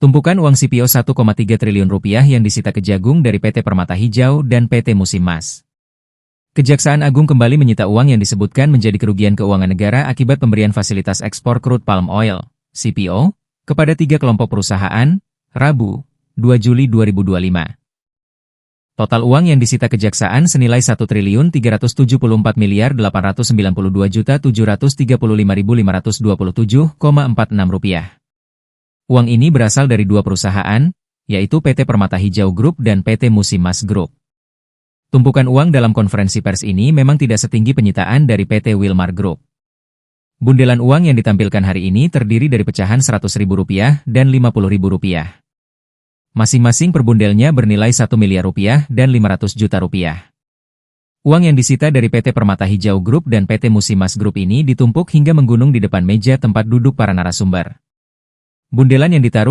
Tumpukan uang CPO Rp1,3 triliun yang disita Kejagung dari PT Permata Hijau dan PT Musimas. Kejaksaan Agung kembali menyita uang yang disebutkan menjadi kerugian keuangan negara akibat pemberian fasilitas ekspor crude palm oil, CPO, kepada 3 kelompok perusahaan, Rabu, 2 Juli 2025. Total uang yang disita Kejaksaan senilai Rp1.372.892.735.527,46. Uang ini berasal dari 2 perusahaan, yaitu PT Permata Hijau Group dan PT Musimas Group. Tumpukan uang dalam konferensi pers ini memang tidak setinggi penyitaan dari PT Wilmar Group. Bundelan uang yang ditampilkan hari ini terdiri dari pecahan Rp100.000 dan Rp50.000. Masing-masing per bundelnya bernilai Rp1 miliar dan Rp500 juta. Uang yang disita dari PT Permata Hijau Group dan PT Musimas Group ini ditumpuk hingga menggunung di depan meja tempat duduk para narasumber. Bundelan yang ditaruh